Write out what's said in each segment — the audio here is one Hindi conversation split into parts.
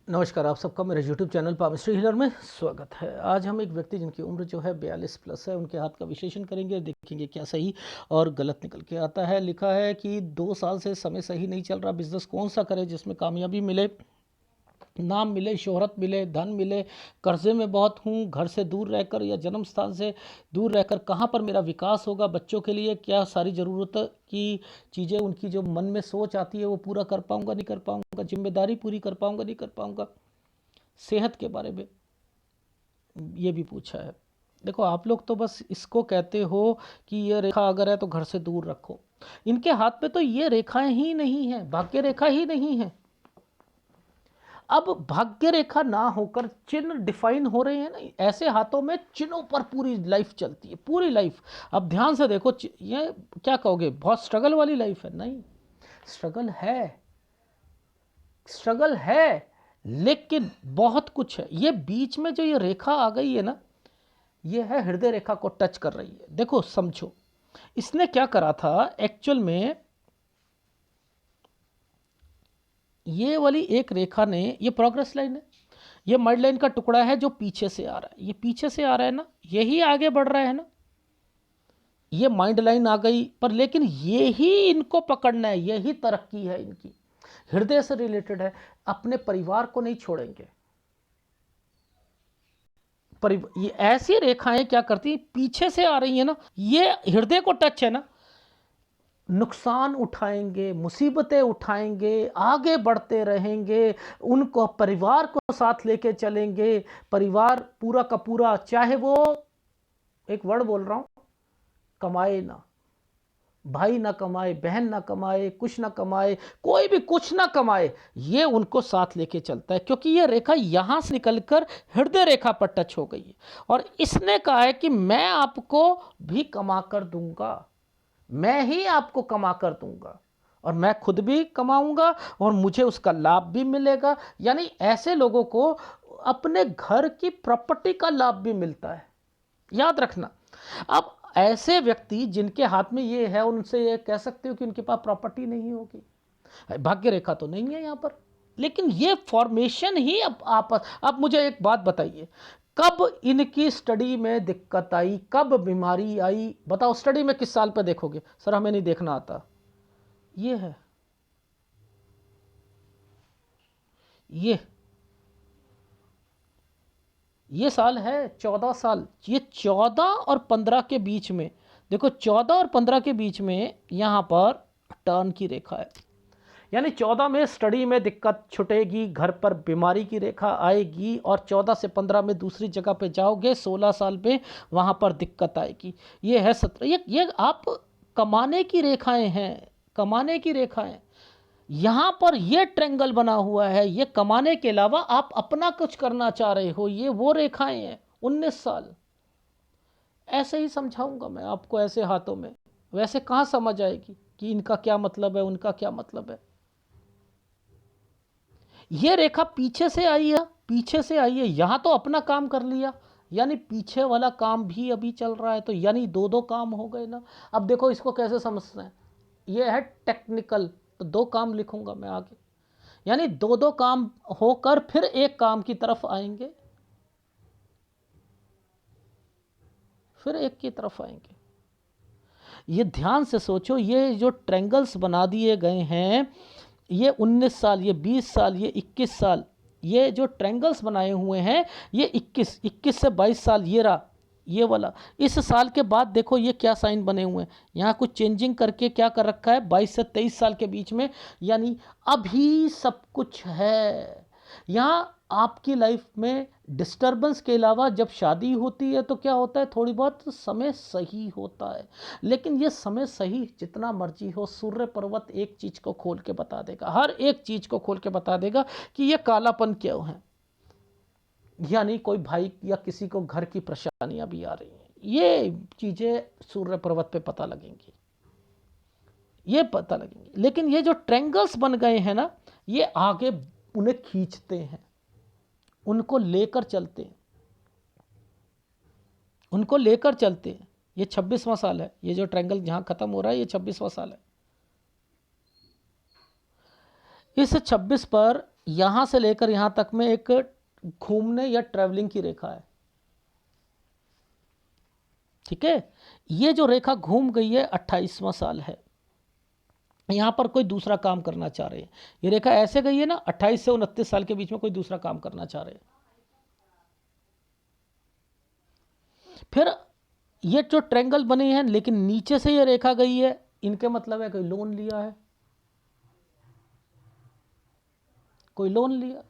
नमस्कार, आप सबका मेरे YouTube चैनल पामिस्ट्री हीलर में स्वागत है। आज हम एक व्यक्ति जिनकी उम्र जो है 42 प्लस है, उनके हाथ का विश्लेषण करेंगे, देखेंगे क्या सही और गलत निकल के आता है। लिखा है कि 2 साल से समय सही नहीं चल रहा, बिजनेस कौन सा करे जिसमें कामयाबी मिले, नाम मिले, शोहरत मिले, धन मिले, कर्जे में बहुत हूँ, घर से दूर रहकर या जन्म स्थान से दूर रहकर कहाँ पर मेरा विकास होगा, बच्चों के लिए क्या सारी ज़रूरत की चीज़ें, उनकी जो मन में सोच आती है वो पूरा कर पाऊँगा नहीं कर पाऊँगा, जिम्मेदारी पूरी कर पाऊँगा नहीं कर पाऊँगा, सेहत के बारे में ये भी पूछा है। देखो, आप लोग तो बस इसको कहते हो कि ये रेखा अगर है तो घर से दूर रखो। इनके हाथ में तो ये रेखाएं ही नहीं है, भाग्य रेखा ही नहीं है। अब भाग्य रेखा ना होकर चिन्ह डिफाइन हो रहे हैं ना, ऐसे हाथों में चिन्हों पर पूरी लाइफ चलती है, पूरी लाइफ। अब ध्यान से देखो, ये क्या कहोगे, बहुत स्ट्रगल वाली लाइफ है? नहीं, स्ट्रगल है, स्ट्रगल है, लेकिन बहुत कुछ है। ये बीच में जो ये रेखा आ गई है ना, ये है हृदय रेखा को टच कर रही है। देखो समझो, इसने क्या करा था एक्चुअल में, ये वाली एक रेखा ने, ये प्रोग्रेस लाइन है, ये माइंड लाइन का टुकड़ा है जो पीछे से आ रहा है, ये पीछे से आ रहा है ना, यही आगे बढ़ रहा है ना, ये माइंड लाइन आ गई पर, लेकिन ये ही इनको पकड़ना है, यही तरक्की है इनकी, हृदय से रिलेटेड है, अपने परिवार को नहीं छोड़ेंगे। ये ऐसी रेखाएं क्या करती हैं, पीछे से आ रही है ना, ये हृदय को टच है ना, नुकसान उठाएंगे, मुसीबतें उठाएंगे, आगे बढ़ते रहेंगे, उनको परिवार को साथ लेके चलेंगे, परिवार पूरा का पूरा, चाहे वो एक वर्ड बोल रहा हूं, कमाए ना, भाई ना कमाए, बहन ना कमाए, कुछ ना कमाए, कोई भी कुछ ना कमाए, ये उनको साथ लेके चलता है, क्योंकि ये रेखा यहां से निकलकर हृदय रेखा पर टच हो गई है। और इसने कहा है कि मैं आपको भी कमा कर दूंगा, मैं ही आपको कमा कर दूंगा, और मैं खुद भी कमाऊंगा और मुझे उसका लाभ भी मिलेगा। यानी ऐसे लोगों को अपने घर की प्रॉपर्टी का लाभ भी मिलता है, याद रखना। अब ऐसे व्यक्ति जिनके हाथ में ये है, उनसे ये कह सकते हो कि उनके पास प्रॉपर्टी नहीं होगी, भाग्य रेखा तो नहीं है यहां पर, लेकिन ये फॉर्मेशन ही अब मुझे एक बात बताइए, कब इनकी स्टडी में दिक्कत आई, कब बीमारी आई, बताओ। स्टडी में किस साल पे देखोगे, सर हमें नहीं देखना आता, ये है, ये साल है 14 साल, ये 14 और 15 के बीच में, देखो 14 और 15 के बीच में यहां पर टर्न की रेखा है, यानी 14 में स्टडी में दिक्कत छुटेगी, घर पर बीमारी की रेखा आएगी, और 14 से 15 में दूसरी जगह पे जाओगे, 16 साल में वहां पर दिक्कत आएगी। ये है 17, ये आप कमाने की रेखाएं हैं, कमाने की रेखाएं, यहां पर ये ट्रेंगल बना हुआ है, ये कमाने के अलावा आप अपना कुछ करना चाह रहे हो, ये वो रेखाएं हैं। 19 साल ऐसे ही समझाऊंगा मैं आपको, ऐसे हाथों में, वैसे कहां समझ आएगी कि इनका क्या मतलब है, उनका क्या मतलब है। ये रेखा पीछे से आई है, पीछे से आई है, यहां तो अपना काम कर लिया, यानी पीछे वाला काम भी अभी चल रहा है, तो यानी दो दो काम हो गए ना। अब देखो इसको कैसे समझते हैं, ये है टेक्निकल, तो 2 काम लिखूंगा मैं आगे, यानी 2 काम होकर फिर एक काम की तरफ आएंगे, फिर एक की तरफ आएंगे। ये ध्यान से सोचो, ये जो ट्रेंगल्स बना दिए गए हैं, ये 19 साल, ये 20 साल, ये 21 साल, ये जो ट्रेंगल्स बनाए हुए हैं, ये 21 से 22 साल, ये रहा ये वाला। इस साल के बाद देखो ये क्या साइन बने हुए हैं, यहाँ कुछ चेंजिंग करके क्या कर रखा है, 22 से 23 साल के बीच में, यानी अभी सब कुछ है। यहाँ आपकी लाइफ में डिस्टर्बेंस के अलावा जब शादी होती है तो क्या होता है, थोड़ी बहुत समय सही होता है, लेकिन ये समय सही जितना मर्जी हो, सूर्य पर्वत एक चीज़ को खोल के बता देगा, हर एक चीज़ को खोल के बता देगा कि ये कालापन क्यों है, यानी कोई भाई या किसी को घर की परेशानियां भी आ रही हैं, ये चीज़ें सूर्य पर्वत पे पता लगेंगी, ये पता लगेंगी। लेकिन ये जो ट्रेंगल्स बन गए हैं ना, ये आगे उन्हें खींचते हैं, उनको लेकर चलते हैं, उनको लेकर चलते हैं। ये 26वां साल है, ये जो ट्रायंगल जहां खत्म हो रहा है, ये 26वां साल है। इस 26 पर यहां से लेकर यहां तक में एक घूमने या ट्रैवलिंग की रेखा है। ठीक है, ये जो रेखा घूम गई है 28वां साल है। यहां पर कोई दूसरा काम करना चाह रहे हैं। ये रेखा ऐसे गई है ना, 28 से 29 साल के बीच में कोई दूसरा काम करना चाह रहे हैं। फिर ये जो ट्रायंगल बने हैं, लेकिन नीचे से ये रेखा गई है, इनके मतलब है कोई लोन लिया है, कोई लोन लिया।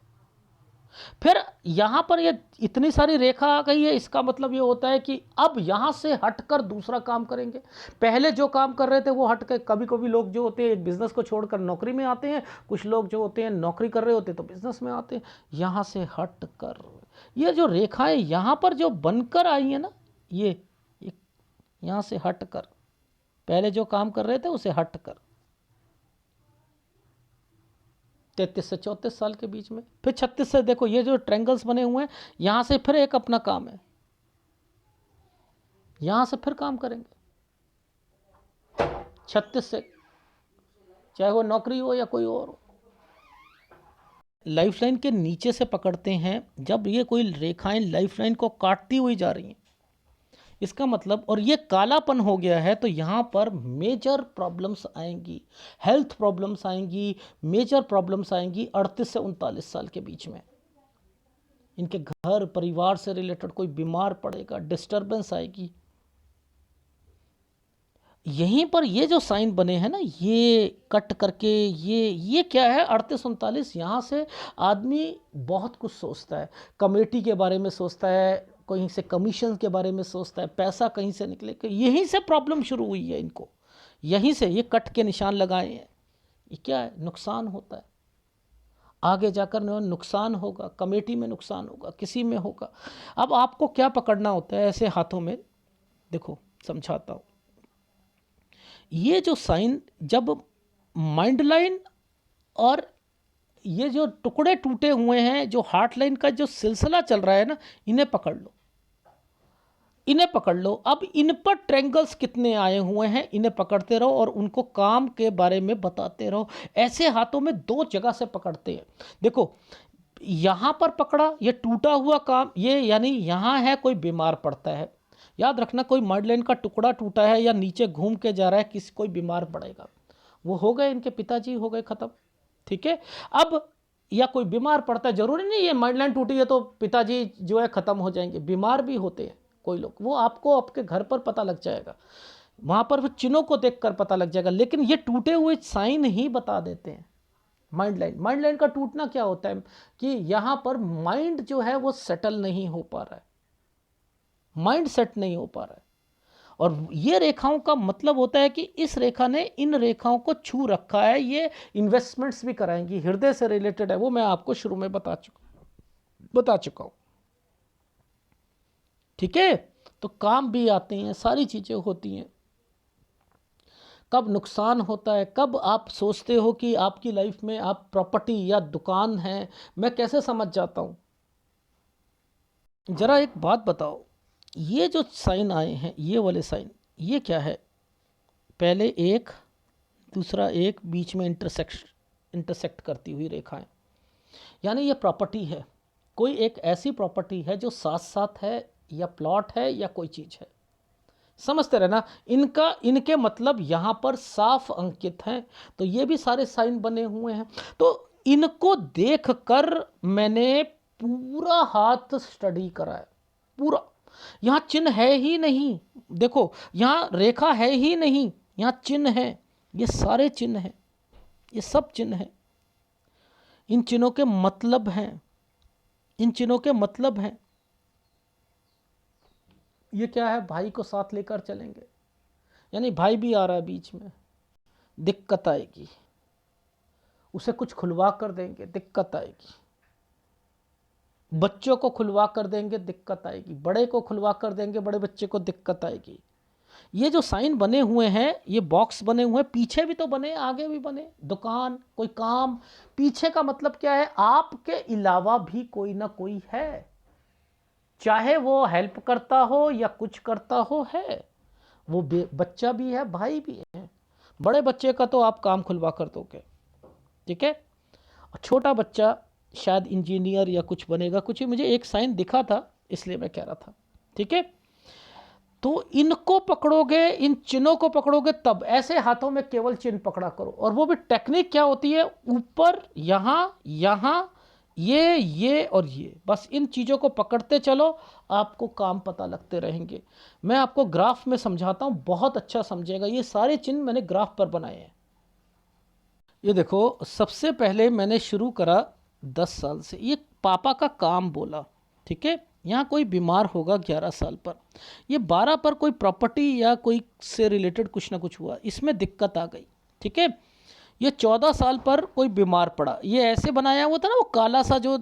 फिर यहां पर ये इतनी सारी रेखा आ गई है, इसका मतलब ये होता है कि अब यहां से हटकर दूसरा काम करेंगे। पहले जो काम कर रहे थे वो हट के, कभी कभी लोग जो होते हैं एक बिजनेस को छोड़कर नौकरी में आते हैं, कुछ लोग जो होते हैं नौकरी कर रहे होते हैं तो बिजनेस में आते हैं। यहां से हट कर ये जो रेखाएं यहां पर जो बनकर आई है ना, ये यहां से हट कर, पहले जो काम कर रहे थे उसे हट कर 33 से 34 साल के बीच में, फिर 36 से, देखो ये जो ट्रायंगल्स बने हुए हैं, यहां से फिर एक अपना काम है, यहां से फिर काम करेंगे 36 से, चाहे वो नौकरी हो या कोई और हो। लाइफलाइन के नीचे से पकड़ते हैं, जब ये कोई रेखाएं लाइफलाइन को काटती हुई जा रही हैं, इसका मतलब, और ये कालापन हो गया है, तो यहाँ पर मेजर प्रॉब्लम्स आएंगी, हेल्थ प्रॉब्लम्स आएंगी, मेजर प्रॉब्लम्स आएंगी 38 से 39 साल के बीच में। इनके घर परिवार से रिलेटेड कोई बीमार पड़ेगा, डिस्टरबेंस आएगी। यहीं पर ये जो साइन बने हैं ना, ये कट करके, ये क्या है, 38-39, यहाँ से आदमी बहुत कुछ सोचता है, कमेटी के बारे में सोचता है, कहीं से कमीशन के बारे में सोचता है, पैसा कहीं से निकले, यहीं से प्रॉब्लम शुरू हुई है इनको, यहीं से ये कट के निशान लगाए हैं। ये क्या है, नुकसान होता है, आगे जाकर नुकसान होगा, कमेटी में नुकसान होगा, किसी में होगा। अब आपको क्या पकड़ना होता है ऐसे हाथों में, देखो समझाता हूँ। ये जो साइन, जब माइंड लाइन और ये जो टुकड़े टूटे हुए हैं, जो हार्ट लाइन का जो सिलसिला चल रहा है ना, इन्हें पकड़ लो, इन्हें पकड़ लो। अब इन पर ट्रायंगल्स कितने आए हुए हैं, इन्हें पकड़ते रहो और उनको काम के बारे में बताते रहो। ऐसे हाथों में दो जगह से पकड़ते हैं, देखो यहां पर पकड़ा, ये टूटा हुआ काम, ये यानी यहां है कोई बीमार पड़ता है, याद रखना, कोई माइडलाइन का टुकड़ा टूटा है या नीचे घूम के जा रहा है, किसी कोई बीमार पड़ेगा, वो हो गए, इनके पिताजी हो गए खत्म। ठीक है, अब या कोई बीमार पड़ता है, जरूरी नहीं है माइडलाइन टूटी है तो पिताजी जो है खत्म हो जाएंगे, बीमार भी होते हैं कोई लोग, वो आपको आपके घर पर पता लग जाएगा, वहां पर वो चिन्हों को देखकर पता लग जाएगा, लेकिन ये टूटे हुए साइन ही बता देते हैं। माइंड लाइन का टूटना क्या होता है कि यहां पर माइंड जो है वो सेटल नहीं हो पा रहा है, माइंड सेट नहीं हो पा रहा है। और ये रेखाओं का मतलब होता है कि इस रेखा ने इन रेखाओं को छू रखा है, ये इन्वेस्टमेंट्स भी कराएंगी, हृदय से रिलेटेड है, वो मैं आपको शुरू में बता चुका हूं। ठीक है, तो काम भी आते हैं, सारी चीजें होती हैं। कब नुकसान होता है, कब आप सोचते हो कि आपकी लाइफ में आप प्रॉपर्टी या दुकान है, मैं कैसे समझ जाता हूं। जरा एक बात बताओ, ये जो साइन आए हैं, ये वाले साइन, ये क्या है, पहले एक, दूसरा एक, बीच में इंटरसेक्ट करती हुई रेखाएं, यानी ये प्रॉपर्टी है, कोई एक ऐसी प्रॉपर्टी है जो साथ साथ है, या प्लॉट है, या कोई चीज है, समझते रहना। इनके मतलब यहां पर साफ अंकित हैं, तो ये भी सारे साइन बने हुए हैं। तो इनको देखकर मैंने पूरा हाथ स्टडी करा है, पूरा। यहां चिन्ह है ही नहीं, देखो यहां रेखा है ही नहीं, यहां चिन्ह है, ये सारे चिन्ह हैं, ये सब चिन्ह हैं, इन चिन्हों के मतलब हैं, इन चिन्हों के मतलब हैं। ये क्या है, भाई को साथ लेकर चलेंगे, यानी भाई भी आ रहा है बीच में, दिक्कत आएगी, उसे कुछ खुलवा कर देंगे, दिक्कत आएगी, बच्चों को खुलवा कर देंगे, दिक्कत आएगी, बड़े को खुलवा कर देंगे, बड़े बच्चे को दिक्कत आएगी। ये जो साइन बने हुए हैं, ये बॉक्स बने हुए हैं, पीछे भी तो बने, आगे भी बने, दुकान, कोई काम, पीछे का मतलब क्या है, आपके अलावा भी कोई ना कोई है, चाहे वो हेल्प करता हो या कुछ करता हो, है वो बच्चा भी है, भाई भी है। बड़े बच्चे का तो आप काम खुलवा कर दोगे, ठीक है, छोटा बच्चा शायद इंजीनियर या कुछ बनेगा, कुछ मुझे एक साइन दिखा था इसलिए मैं कह रहा था। ठीक है, तो इनको पकड़ोगे, इन चिन्हों को पकड़ोगे, तब ऐसे हाथों में केवल चिन्ह पकड़ा करो। और वो भी टेक्निक क्या होती है, ऊपर, यहाँ, यहाँ, ये और ये, बस इन चीज़ों को पकड़ते चलो, आपको काम पता लगते रहेंगे। मैं आपको ग्राफ में समझाता हूँ, बहुत अच्छा समझेगा। ये सारे चिन्ह मैंने ग्राफ पर बनाए हैं। ये देखो, सबसे पहले मैंने शुरू करा 10 साल से, ये पापा का काम बोला। ठीक है, यहाँ कोई बीमार होगा 11 साल पर, ये 12 पर कोई प्रॉपर्टी या कोई से रिलेटेड कुछ ना कुछ हुआ, इसमें दिक्कत आ गई। ठीक है, ये 14 साल पर कोई बीमार पड़ा, ये ऐसे बनाया हुआ था ना, वो काला सा जो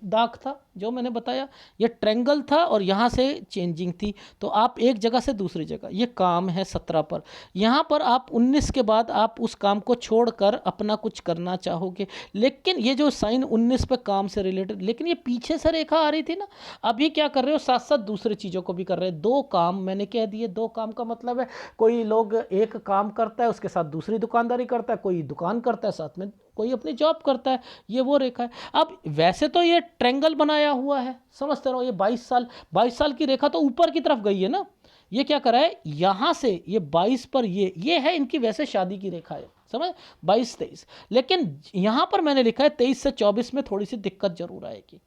दाग था जो मैंने बताया, ये ट्रेंगल था और यहाँ से चेंजिंग थी, तो आप एक जगह से दूसरी जगह, ये काम है 17 पर। यहाँ पर आप 19 के बाद आप उस काम को छोड़कर अपना कुछ करना चाहोगे, लेकिन ये जो साइन 19 पे काम से रिलेटेड, लेकिन ये पीछे से रेखा आ रही थी ना, अभी क्या कर रहे हो, साथ साथ दूसरी चीज़ों को भी कर रहे हैं। दो काम मैंने कह दिए, दो काम का मतलब है कोई लोग एक काम करता है उसके साथ दूसरी दुकानदारी करता है, कोई दुकान करता है साथ में कोई अपनी जॉब करता है, ये वो रेखा है। अब वैसे तो ये ट्रेंगल बनाया हुआ है, समझते रहो, ये 22 साल की रेखा तो ऊपर की तरफ गई है ना, ये क्या करा है, यहां से ये 22 पर, ये है इनकी वैसे शादी की रेखा है, समझ, 22-23, लेकिन यहां पर मैंने लिखा है 23 से 24 में थोड़ी सी दिक्कत जरूर आएगी।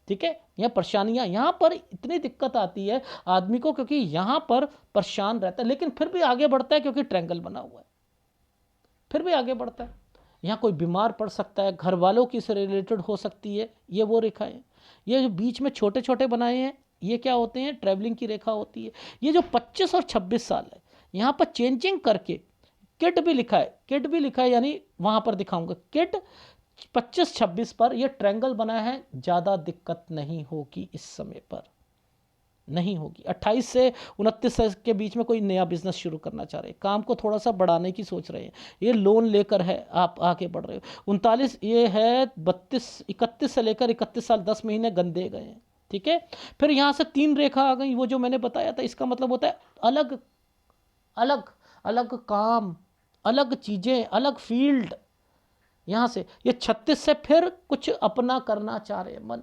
ठीक है, यह परेशानियां, यहां पर इतनी दिक्कत आती है आदमी को, क्योंकि यहां पर परेशान रहता है, लेकिन फिर भी आगे बढ़ता है क्योंकि ट्रेंगल बना हुआ है, फिर भी आगे बढ़ता है। यहाँ कोई बीमार पड़ सकता है, घर वालों की से रिलेटेड हो सकती है, ये वो रेखाएं। ये जो बीच में छोटे छोटे बनाए हैं, ये क्या होते हैं, ट्रैवलिंग की रेखा होती है। ये जो 25 और 26 साल है, यहाँ पर चेंजिंग करके किड भी लिखा है, किड भी लिखा है, यानी वहाँ पर दिखाऊंगा किड 25-26 पर ये ट्रैंगल बना है, ज़्यादा दिक्कत नहीं होगी इस समय पर, नहीं होगी। 28 से 29 के बीच में कोई नया बिजनेस शुरू करना चाह रहे हैं, काम को थोड़ा सा बढ़ाने की सोच रहे हैं, ये लोन लेकर है, आप आगे बढ़ रहे हो। 39 ये है, 31 से लेकर 31 साल 10 महीने गंदे गए हैं। ठीक है, फिर यहाँ से 3 रेखा आ गई, वो जो मैंने बताया था, इसका मतलब होता है अलग अलग अलग काम, अलग चीज़ें, अलग फील्ड। यहाँ से ये 36 से फिर कुछ अपना करना चाह रहे हैं मन,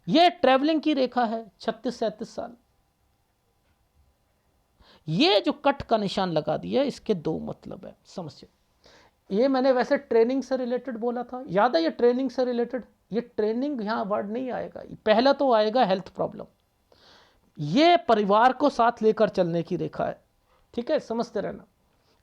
ये ट्रैवलिंग की रेखा है 36-37 साल। ये जो कट का निशान लगा दिया, इसके दो मतलब है, समझिए। ये मैंने वैसे ट्रेनिंग से रिलेटेड बोला था, याद है, ये ट्रेनिंग से रिलेटेड, ये ट्रेनिंग यहां वर्ड नहीं आएगा, पहला तो आएगा हेल्थ प्रॉब्लम। ये परिवार को साथ लेकर चलने की रेखा है। ठीक है, समझते रहना।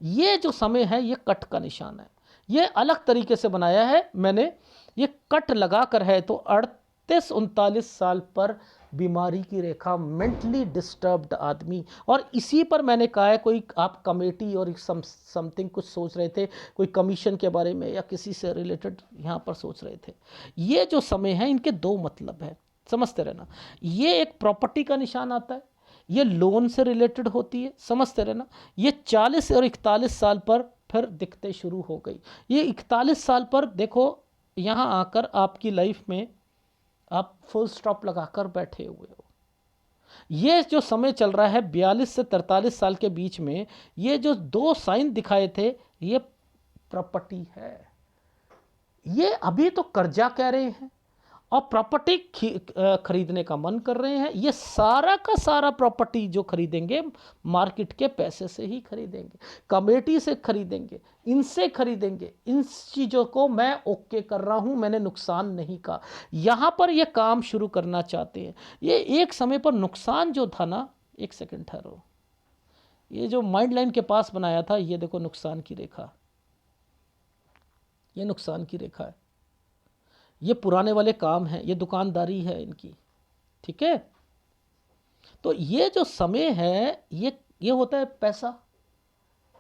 ये जो समय है, ये कट का निशान है, ये अलग तरीके से बनाया है मैंने, ये कट लगा कर है, तो 38-39 साल पर बीमारी की रेखा, मेंटली डिस्टर्ब्ड आदमी। और इसी पर मैंने कहा है, कोई आप कमेटी और समथिंग कुछ सोच रहे थे, कोई कमीशन के बारे में या किसी से रिलेटेड यहाँ पर सोच रहे थे। ये जो समय है, इनके दो मतलब है, समझते रहना। ये एक प्रॉपर्टी का निशान आता है, ये लोन से रिलेटेड होती है, समझते रहना। ये 40 और 41 साल पर फिर दिखते शुरू हो गई। ये 41 साल पर देखो, यहाँ आकर आपकी लाइफ में आप फुल स्टॉप लगाकर बैठे हुए हो। ये जो समय चल रहा है 42 से 43 साल के बीच में, ये जो दो साइन दिखाए थे, ये प्रॉपर्टी है। ये अभी तो कर्जा कह रहे हैं और प्रॉपर्टी खरीदने का मन कर रहे हैं। ये सारा का सारा प्रॉपर्टी जो खरीदेंगे, मार्केट के पैसे से ही खरीदेंगे, कमेटी से खरीदेंगे, इनसे खरीदेंगे। इन चीज़ों को मैं ओके कर रहा हूं, मैंने नुकसान नहीं कहा। यहाँ पर ये काम शुरू करना चाहते हैं। ये एक समय पर नुकसान जो था ना, एक सेकंड ठहरो, ये जो माइंड लाइन के पास बनाया था, ये देखो नुकसान की रेखा, ये नुकसान की रेखा है, ये पुराने वाले काम हैं, ये दुकानदारी है इनकी। ठीक है, तो ये जो समय है, ये होता है पैसा,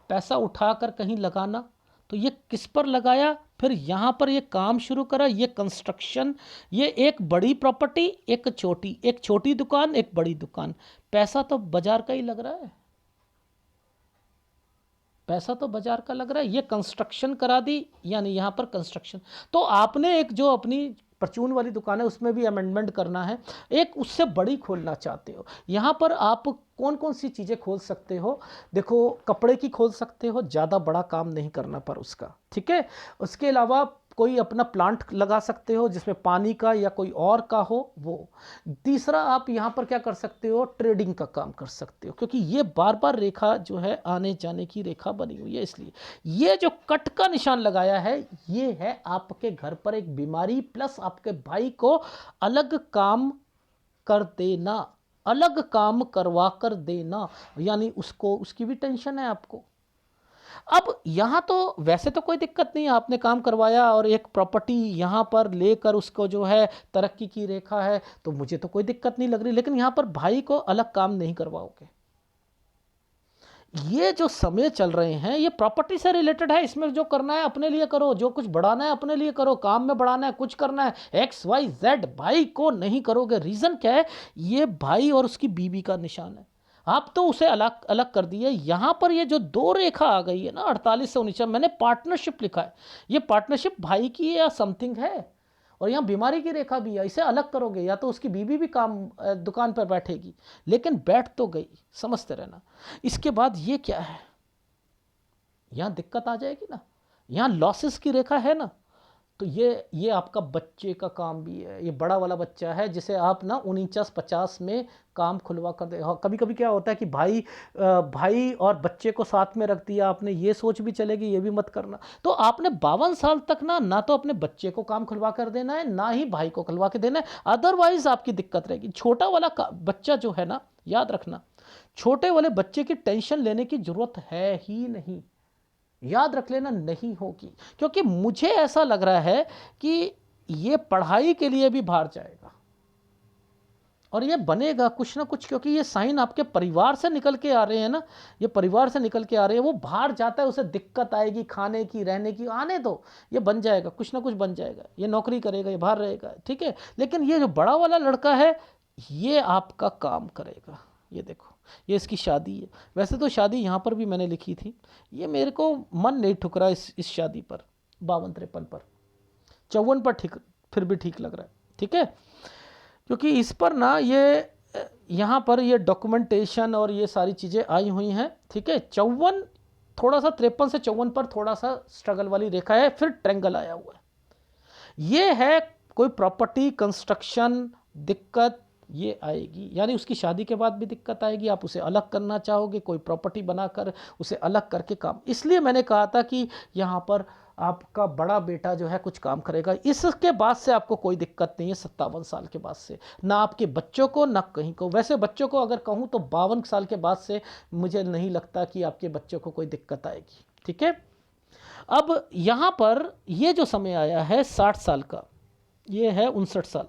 पैसा उठाकर कहीं लगाना। तो ये किस पर लगाया, फिर यहाँ पर ये काम शुरू करा, ये कंस्ट्रक्शन, ये एक बड़ी प्रॉपर्टी, एक छोटी दुकान, एक बड़ी दुकान। पैसा तो बाजार का ही लग रहा है, पैसा तो बाजार का लग रहा है। ये कंस्ट्रक्शन करा दी, यानी यहाँ पर कंस्ट्रक्शन। तो आपने एक जो अपनी परचून वाली दुकान है, उसमें भी अमेंडमेंट करना है, एक उससे बड़ी खोलना चाहते हो। यहाँ पर आप कौन कौन सी चीज़ें खोल सकते हो, देखो, कपड़े की खोल सकते हो, ज़्यादा बड़ा काम नहीं करना पर उसका। ठीक है, उसके अलावा कोई अपना प्लांट लगा सकते हो जिसमें पानी का या कोई और का हो वो। तीसरा, आप यहाँ पर क्या कर सकते हो, ट्रेडिंग का काम कर सकते हो, क्योंकि ये बार बार रेखा जो है आने जाने की रेखा बनी हुई है। इसलिए ये जो कट का निशान लगाया है ये है आपके घर पर एक बीमारी प्लस आपके भाई को अलग काम कर देना, अलग काम करवा कर देना, यानी उसको उसकी भी टेंशन है आपको। अब यहाँ तो वैसे तो कोई दिक्कत नहीं है, आपने काम करवाया और एक प्रॉपर्टी यहाँ पर लेकर उसको जो है तरक्की की रेखा है, तो मुझे तो कोई दिक्कत नहीं लग रही। लेकिन यहाँ पर भाई को अलग काम नहीं करवाओगे। ये जो समय चल रहे हैं ये प्रॉपर्टी से रिलेटेड है। इसमें जो करना है अपने लिए करो, जो कुछ बढ़ाना है अपने लिए करो, काम में बढ़ाना है, कुछ करना है, एक्स वाई जेड, भाई को नहीं करोगे। रीजन क्या है, ये भाई और उसकी बीवी का निशान है। आप तो उसे अलग अलग कर दिए। यहां पर ये जो दो रेखा आ गई है ना 48 से 19, मैंने पार्टनरशिप लिखा है, ये पार्टनरशिप भाई की या समथिंग है। और यहाँ बीमारी की रेखा भी है, इसे अलग करोगे या तो उसकी बीवी भी काम दुकान पर बैठेगी, लेकिन बैठ तो गई, समझते रहना। इसके बाद ये क्या है, यहाँ दिक्कत आ जाएगी ना, यहाँ लॉसेस की रेखा है ना, तो ये आपका बच्चे का काम भी है। ये बड़ा वाला बच्चा है जिसे आप ना 49-50 में काम खुलवा कर दे। कभी कभी क्या होता है कि भाई और बच्चे को साथ में रख दिया आपने, ये सोच भी चलेगी ये भी मत करना। तो आपने 52 साल तक ना तो अपने बच्चे को काम खुलवा कर देना है, ना ही भाई को खुलवा के देना है, अदरवाइज आपकी दिक्कत रहेगी। छोटा वाला बच्चा जो है ना, याद रखना, छोटे वाले बच्चे की टेंशन लेने की जरूरत है ही नहीं, याद रख लेना, नहीं होगी। क्योंकि मुझे ऐसा लग रहा है कि ये पढ़ाई के लिए भी बाहर जाएगा और ये बनेगा कुछ ना कुछ, क्योंकि ये साइन आपके परिवार से निकल के आ रहे हैं ना, ये परिवार से निकल के आ रहे हैं। वो बाहर जाता है, उसे दिक्कत आएगी खाने की रहने की, आने दो, ये बन जाएगा, कुछ ना कुछ बन जाएगा, ये नौकरी करेगा, ये बाहर रहेगा, ठीक है। लेकिन ये जो बड़ा वाला लड़का है ये आपका काम करेगा। ये देखो, ये इसकी शादी है। वैसे तो शादी यहाँ पर भी मैंने लिखी थी, ये मेरे को मन नहीं ठुकरा इस शादी पर, 52-53 पर, 54 पर ठीक, फिर भी ठीक लग रहा है, ठीक है। क्योंकि इस पर ना ये यहाँ पर ये डॉक्यूमेंटेशन और ये सारी चीज़ें आई हुई हैं, ठीक है। 54 थोड़ा सा 53 से 54 पर थोड़ा सा स्ट्रगल वाली रेखा है, फिर ट्रेंगल आया हुआ है। ये है कोई प्रॉपर्टी कंस्ट्रक्शन दिक्कत ये आएगी, यानी उसकी शादी के बाद भी दिक्कत आएगी। आप उसे अलग करना चाहोगे, कोई प्रॉपर्टी बनाकर उसे अलग करके काम। इसलिए मैंने कहा था कि यहाँ पर आपका बड़ा बेटा जो है कुछ काम करेगा। इसके बाद से आपको कोई दिक्कत नहीं है, 57 साल के बाद से, ना आपके बच्चों को ना कहीं को। वैसे बच्चों को अगर कहूँ तो 52 साल के बाद से मुझे नहीं लगता कि आपके बच्चों को कोई दिक्कत आएगी, ठीक है। अब यहाँ पर ये जो समय आया है 60 साल का, ये है 59 साल,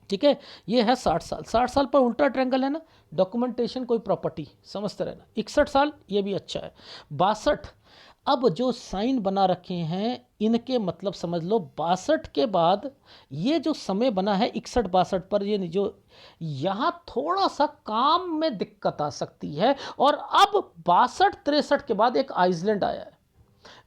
ठीक है। ये है 60 साल, 60 साल पर उल्टा ट्रायंगल है ना, डॉक्यूमेंटेशन कोई प्रॉपर्टी, समझते रहना। 61 साल ये भी अच्छा है। 62, अब जो साइन बना रखे हैं इनके मतलब समझ लो 62 के बाद ये जो समय बना है 61-62 पर, ये जो यहाँ थोड़ा सा काम में दिक्कत आ सकती है। और अब 62-63 के बाद एक आइसलैंड आया है,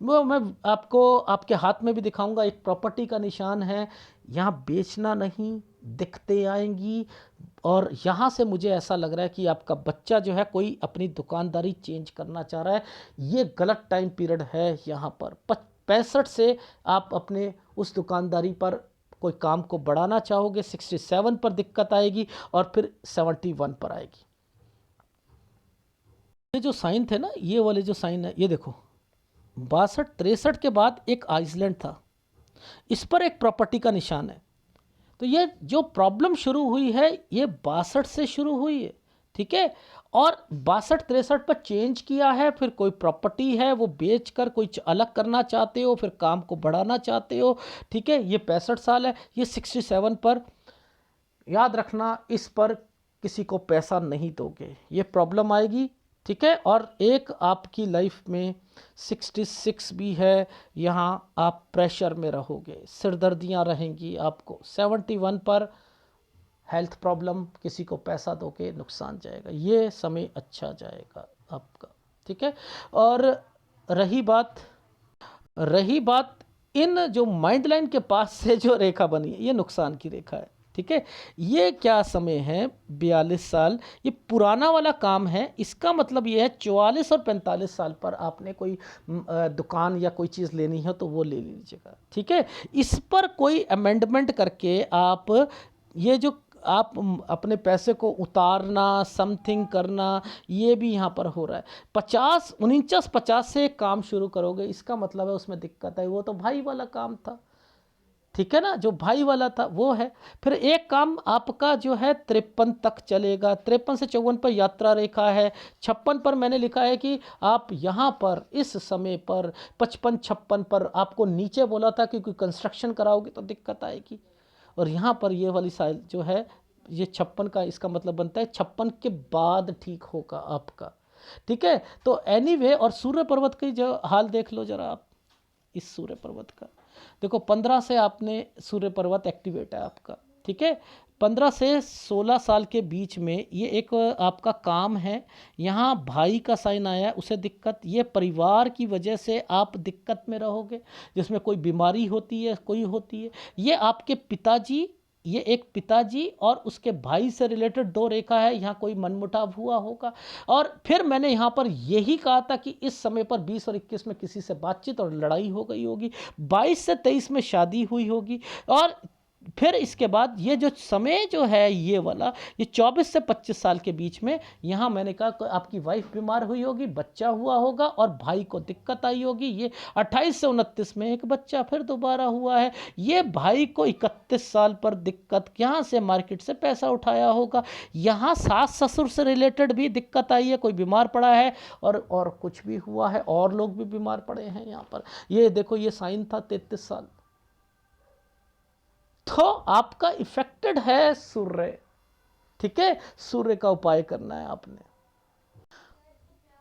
वो मैं आपको आपके हाथ में भी दिखाऊंगा, एक प्रॉपर्टी का निशान है। यहाँ बेचना नहीं, दिक्कतें आएंगी। और यहाँ से मुझे ऐसा लग रहा है कि आपका बच्चा जो है कोई अपनी दुकानदारी चेंज करना चाह रहा है। ये गलत टाइम पीरियड है। यहाँ पर 65 से आप अपने उस दुकानदारी पर कोई काम को बढ़ाना चाहोगे, 67 पर दिक्कत आएगी और फिर 71 पर आएगी। ये जो साइन थे ना, ये वाले जो साइन है, ये देखो 62-63 के बाद एक आइसलैंड था, इस पर एक प्रॉपर्टी का निशान है। तो ये जो प्रॉब्लम शुरू हुई है ये 62 से शुरू हुई है, ठीक है। और 62-63 पर चेंज किया है, फिर कोई प्रॉपर्टी है वो बेचकर कोई अलग करना चाहते हो, फिर काम को बढ़ाना चाहते हो, ठीक है। ये 65 साल है। ये 67 पर याद रखना, इस पर किसी को पैसा नहीं दोगे, ये प्रॉब्लम आएगी, ठीक है। और एक आपकी लाइफ में 66 भी है, यहाँ आप प्रेशर में रहोगे, सिरदर्दियाँ रहेंगी आपको। 71 पर हेल्थ प्रॉब्लम, किसी को पैसा दोगे नुकसान जाएगा, ये समय अच्छा जाएगा आपका, ठीक है। और रही बात इन जो माइंड लाइन के पास से जो रेखा बनी है, ये नुकसान की रेखा है, ठीक है, ये क्या समय है 42 साल, ये पुराना वाला काम है। इसका मतलब ये है 44 और 45 साल पर आपने कोई दुकान या कोई चीज़ लेनी है तो वो ले लीजिएगा। ठीक है, इस पर कोई अमेंडमेंट करके आप ये जो आप अपने पैसे को उतारना, समथिंग करना, ये भी यहाँ पर हो रहा है। 49 से काम शुरू करोगे, इसका मतलब है उसमें दिक्कत है। वो तो भाई वाला काम था, ठीक है ना, जो भाई वाला था वो है। फिर एक काम आपका जो है 53 तक चलेगा, 53 से 54 पर यात्रा रेखा है, 56 पर मैंने लिखा है कि आप यहाँ पर इस समय पर 55-56 पर आपको नीचे बोला था कि कोई कंस्ट्रक्शन कराओगे तो दिक्कत आएगी। और यहाँ पर ये वाली साइल जो है ये 56 का, इसका मतलब बनता है 56 के बाद ठीक होगा आपका। ठीक है, तो एनीवे और सूर्य पर्वत की जो हाल देख लो जरा आप, इस सूर्य पर्वत का देखो, 15 से आपने सूर्य पर्वत एक्टिवेट है आपका। ठीक है, 15 से 16 साल के बीच में ये एक आपका काम है। यहाँ भाई का साइन आया है, उसे दिक्कत, ये परिवार की वजह से आप दिक्कत में रहोगे, जिसमें कोई बीमारी होती है, कोई होती है। ये आपके पिताजी, ये एक पिताजी और उसके भाई से रिलेटेड दो रेखा है, यहाँ कोई मनमुटाव हुआ होगा। और फिर मैंने यहाँ पर यही कहा था कि इस समय पर 20 और 21 में किसी से बातचीत और लड़ाई हो गई होगी, 22 से 23 में शादी हुई होगी। और फिर इसके बाद ये जो समय जो है ये वाला, ये 24 से 25 साल के बीच में, यहाँ मैंने कहा कि आपकी वाइफ बीमार हुई होगी, बच्चा हुआ होगा और भाई को दिक्कत आई होगी। ये 28 से 29 में एक बच्चा फिर दोबारा हुआ है। ये भाई को 31 साल पर दिक्कत, यहाँ से मार्केट से पैसा उठाया होगा। यहाँ सास ससुर से रिलेटेड भी दिक्कत आई है, कोई बीमार पड़ा है और कुछ भी हुआ है, और लोग भी बीमार पड़े हैं यहाँ पर। ये देखो, ये साइन था 33 साल। तो आपका इफेक्टेड है सूर्य। ठीक है, सूर्य का उपाय करना है आपने।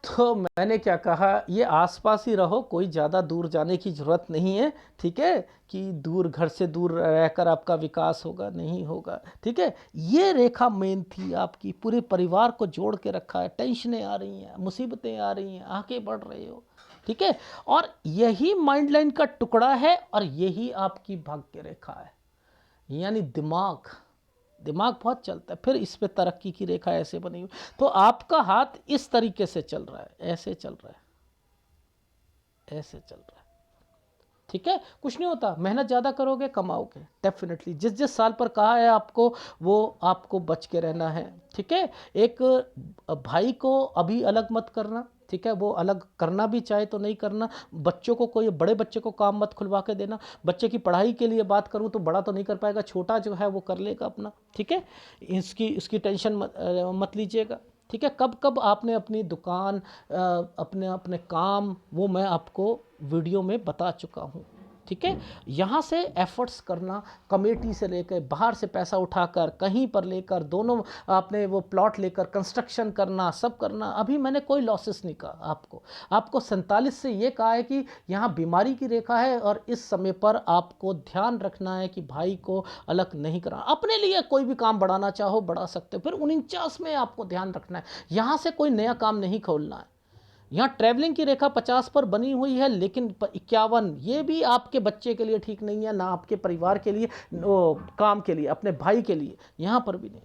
तो मैंने क्या कहा, ये आसपास ही रहो, कोई ज़्यादा दूर जाने की ज़रूरत नहीं है। ठीक है, कि दूर, घर से दूर रहकर आपका विकास होगा, नहीं होगा। ठीक है, ये रेखा मेन थी आपकी, पूरे परिवार को जोड़ के रखा है। टेंशनें आ रही हैं, मुसीबतें आ रही हैं, आगे बढ़ रहे हो। ठीक है, और यही माइंड लाइन का टुकड़ा है और यही आपकी भाग्य रेखा है, यानी दिमाग बहुत चलता है। फिर इस पे तरक्की की रेखा ऐसे बनी हुई, तो आपका हाथ इस तरीके से चल रहा है, ऐसे चल रहा है, ऐसे चल रहा है। ठीक है, कुछ नहीं होता, मेहनत ज़्यादा करोगे कमाओगे डेफिनेटली। जिस जिस साल पर कहा है आपको, वो आपको बच के रहना है। ठीक है, एक भाई को अभी अलग मत करना। ठीक है, वो अलग करना भी चाहे तो नहीं करना। बच्चों को, कोई बड़े बच्चे को काम मत खुलवा के देना। बच्चे की पढ़ाई के लिए बात करूं तो बड़ा तो नहीं कर पाएगा, छोटा जो है वो कर लेगा अपना। ठीक है, इसकी टेंशन मत लीजिएगा। ठीक है, कब कब आपने अपनी दुकान, अपने अपने काम, वो मैं आपको वीडियो में बता चुका हूँ। ठीक है, यहाँ से एफर्ट्स करना, कमेटी से लेकर, बाहर से पैसा उठाकर, कहीं पर लेकर, दोनों आपने वो प्लॉट लेकर कंस्ट्रक्शन करना, सब करना। अभी मैंने कोई लॉसेस नहीं कहा आपको 47 से ये कहा है कि यहाँ बीमारी की रेखा है और इस समय पर आपको ध्यान रखना है कि भाई को अलग नहीं करना। अपने लिए कोई भी काम बढ़ाना चाहो बढ़ा सकते हो। फिर 49 में आपको ध्यान रखना है, यहाँ से कोई नया काम नहीं खोलना है। यहाँ ट्रैवलिंग की रेखा 50 पर बनी हुई है, लेकिन 51 ये भी आपके बच्चे के लिए ठीक नहीं है, ना आपके परिवार के लिए, काम के लिए, अपने भाई के लिए, यहाँ पर भी नहीं।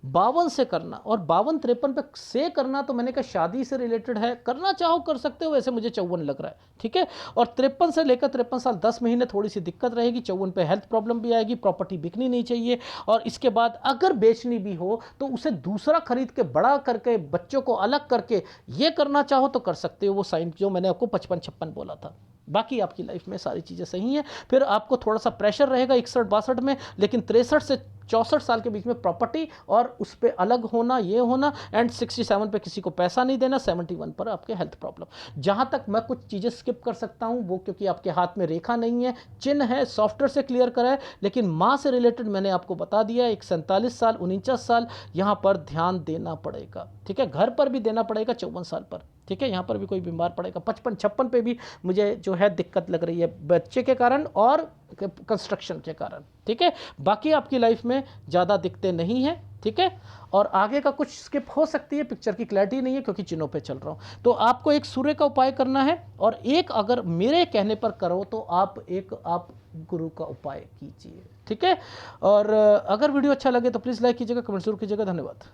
52 से करना, और 52-53 पे से करना तो मैंने कहा शादी से रिलेटेड है, करना चाहो कर सकते हो, वैसे मुझे 54 लग रहा है। ठीक है, और 53 से लेकर 53 साल 10 महीने थोड़ी सी दिक्कत रहेगी। 54 पे हेल्थ प्रॉब्लम भी आएगी, प्रॉपर्टी बिकनी नहीं चाहिए, और इसके बाद अगर बेचनी भी हो तो उसे दूसरा खरीद के बड़ा करके, बच्चों को अलग करके ये करना चाहो तो कर सकते हो। वो साइन जो मैंने आपको 55-56 बोला था। बाकी आपकी लाइफ में सारी चीज़ें सही हैं। फिर आपको थोड़ा सा प्रेशर रहेगा 61-62 में, लेकिन 63 से 64 साल के बीच में प्रॉपर्टी और उस पर अलग होना, ये होना, एंड 67 पे किसी को पैसा नहीं देना, 71 पर आपके हेल्थ प्रॉब्लम। जहाँ तक मैं कुछ चीज़ें स्किप कर सकता हूँ वो, क्योंकि आपके हाथ में रेखा नहीं है, चिन्ह है, सॉफ्टवेयर से क्लियर करा है, लेकिन माँ से रिलेटेड मैंने आपको बता दिया। एक 47 साल, 49 साल यहाँ पर ध्यान देना पड़ेगा। ठीक है, घर पर भी देना पड़ेगा 54 साल पर। ठीक है, यहाँ पर भी कोई बीमार पड़ेगा। 55-56 पे भी मुझे जो है दिक्कत लग रही है बच्चे के कारण और कंस्ट्रक्शन के कारण। ठीक है, बाकी आपकी लाइफ में ज़्यादा दिक्कतें नहीं हैं। ठीक है, और आगे का कुछ स्किप हो सकती है, पिक्चर की क्लैरिटी नहीं है क्योंकि चिन्हों पे चल रहा हूँ। तो आपको एक सूर्य का उपाय करना है, और एक अगर मेरे कहने पर करो तो आप गुरु का उपाय कीजिए। ठीक है, और अगर वीडियो अच्छा लगे तो प्लीज़ लाइक कीजिएगा, कमेंट जरूर कीजिएगा। धन्यवाद।